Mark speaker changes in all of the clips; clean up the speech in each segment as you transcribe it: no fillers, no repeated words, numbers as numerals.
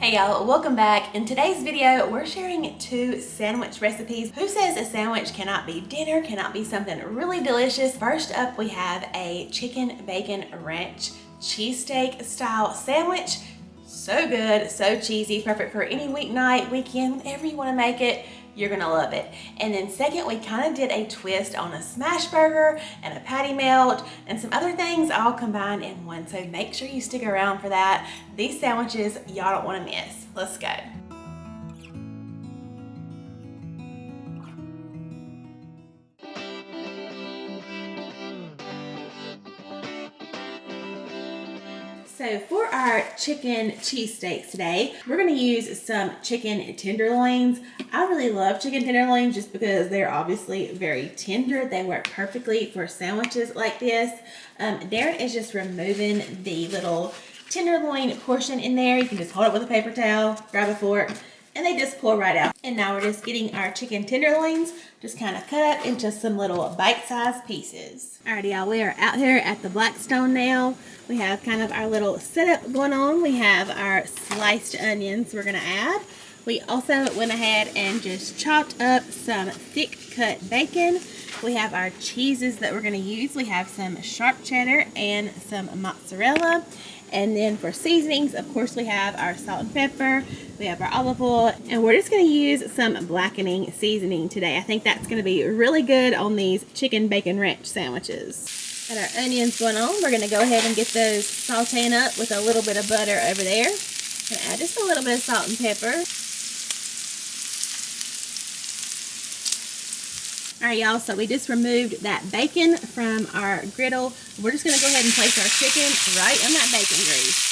Speaker 1: Hey y'all, welcome back. In today's video, we're sharing 2 sandwich recipes. Who says a sandwich cannot be dinner, cannot be something really delicious? First up, we have a chicken bacon ranch cheesesteak style sandwich. So good, so cheesy, perfect for any weeknight, weekend, whenever you want to make it. You're gonna love it. And then second, we kind of did a twist on a smash burger and a patty melt and some other things all combined in one. So make sure you stick around for that. These sandwiches y'all don't want to miss. Let's go. So for our chicken cheesesteaks today, we're gonna use some chicken tenderloins. I really love chicken tenderloins just because they're obviously very tender. They work perfectly for sandwiches like this. Darren is just removing the little tenderloin portion in there. You can just hold it with a paper towel, grab a fork, and they just pull right out. And now we're just getting our chicken tenderloins just kind of cut up into some little bite-sized pieces. Alrighty, y'all, we are out here at the Blackstone now. We have kind of our little setup going on. We have our sliced onions we're gonna add. We also went ahead and just chopped up some thick cut bacon. We have our cheeses that we're gonna use. We have some sharp cheddar and some mozzarella. And then for seasonings, of course, we have our salt and pepper, we have our olive oil, and we're just gonna use some blackening seasoning today. I think that's gonna be really good on these chicken bacon ranch sandwiches. Got our onions going on. We're gonna go ahead and get those sauteing up with a little bit of butter over there. And add just a little bit of salt and pepper. Alright y'all, so we just removed that bacon from our griddle. We're just going to go ahead and place our chicken right on that bacon grease.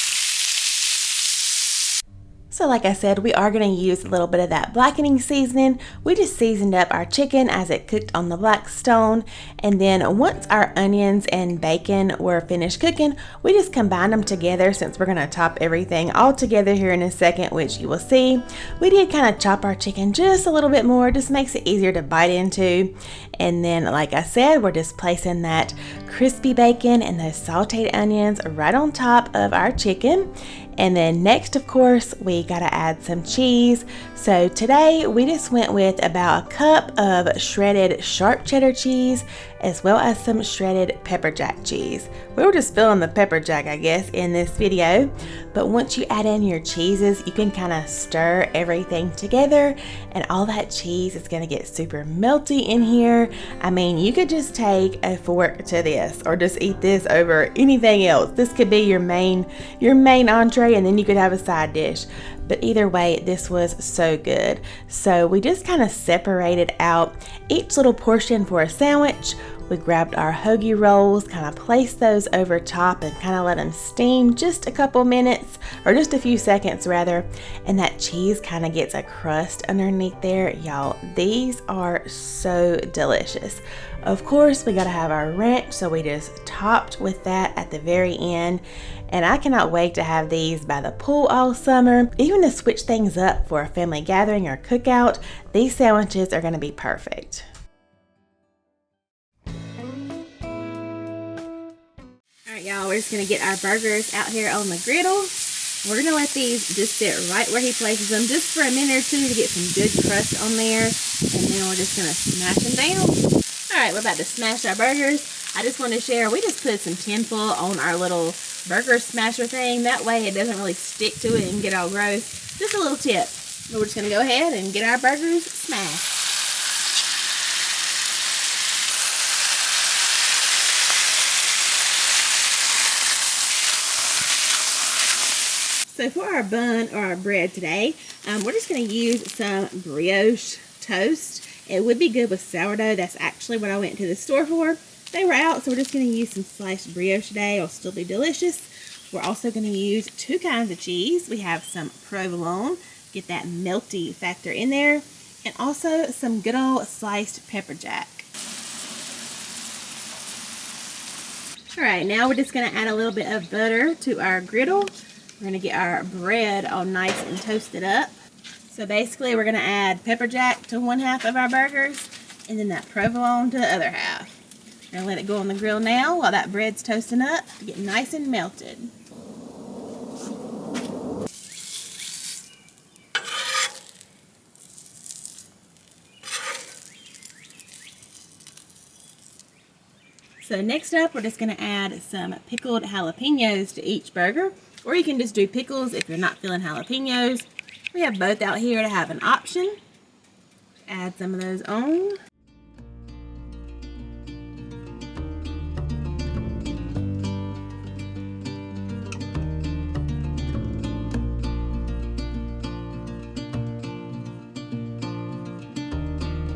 Speaker 1: So like I said, we are going to use a little bit of that blackening seasoning. We just seasoned up our chicken as it cooked on the Blackstone. And then once our onions and bacon were finished cooking, we just combined them together since we're going to top everything all together here in a second, which you will see. We did kind of chop our chicken just a little bit more, just makes it easier to bite into. And then like I said, we're just placing that crispy bacon and those sauteed onions right on top of our chicken. And then next, of course, we gotta add some cheese. So today we just went with about a cup of shredded sharp cheddar cheese as well as some shredded pepper jack cheese. We were just filling the pepper jack, I guess, in this video. But once you add in your cheeses, you can kind of stir everything together and all that cheese is gonna get super melty in here. I mean, you could just take a fork to this or just eat this over anything else. This could be your main entree, and then you could have a side dish. But either way, this was so good. So we just kind of separated out each little portion for a sandwich. We grabbed our hoagie rolls, kind of placed those over top and kind of let them steam just a couple minutes, or just a few seconds rather, and that cheese kind of gets a crust underneath there. Y'all, these are so delicious. Of course, we gotta have our ranch, so we just topped with that at the very end. And I cannot wait to have these by the pool all summer. Even to switch things up for a family gathering or cookout, these sandwiches are gonna be perfect. Alright y'all, we're just gonna get our burgers out here on the griddle. We're gonna let these just sit right where he places them just for a minute or two to get some good crust on there. And then we're just gonna smash them down. Alright, we're about to smash our burgers. I just want to share, we just put some tinfoil on our little burger smasher thing. That way it doesn't really stick to it and get all gross. Just a little tip. We're just going to go ahead and get our burgers smashed. So for our bun or our bread today, we're just going to use some brioche toast. It would be good with sourdough. That's actually what I went to the store for. They were out, so we're just going to use some sliced brioche today. It'll still be delicious. We're also going to use 2 kinds of cheese. We have some provolone, get that melty factor in there, and also some good old sliced pepper jack. Alright, now we're just going to add a little bit of butter to our griddle. We're going to get our bread all nice and toasted up. So basically we're going to add pepper jack to one half of our burgers, and then that provolone to the other half. We're going to let it go on the grill now while that bread's toasting up to get nice and melted. So next up, we're just going to add some pickled jalapenos to each burger. Or you can just do pickles if you're not feeling jalapenos. We have both out here to have an option. Add some of those on.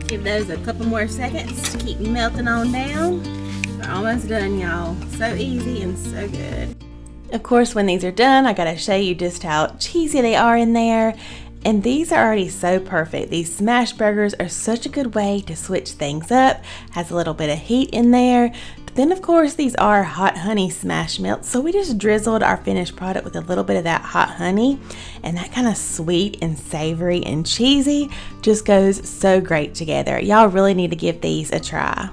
Speaker 1: Give those a couple more seconds to keep melting on down. We're almost done, y'all. So easy and so good. Of course, when these are done, I gotta show you just how cheesy they are in there. And these are already so perfect. These smash burgers are such a good way to switch things up. Has a little bit of heat in there. But then of course, these are hot honey smash melts. So we just drizzled our finished product with a little bit of that hot honey. And that kind of sweet and savory and cheesy just goes so great together. Y'all really need to give these a try.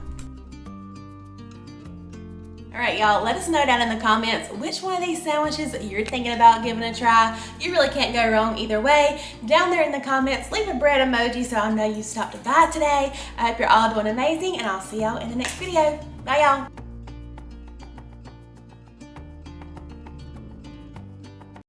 Speaker 1: Alright y'all, let us know down in the comments which one of these sandwiches you're thinking about giving a try. You really can't go wrong either way. Down there in the comments, leave a bread emoji so I know you stopped by today. I hope you're all doing amazing, and I'll see y'all in the next video. Bye y'all.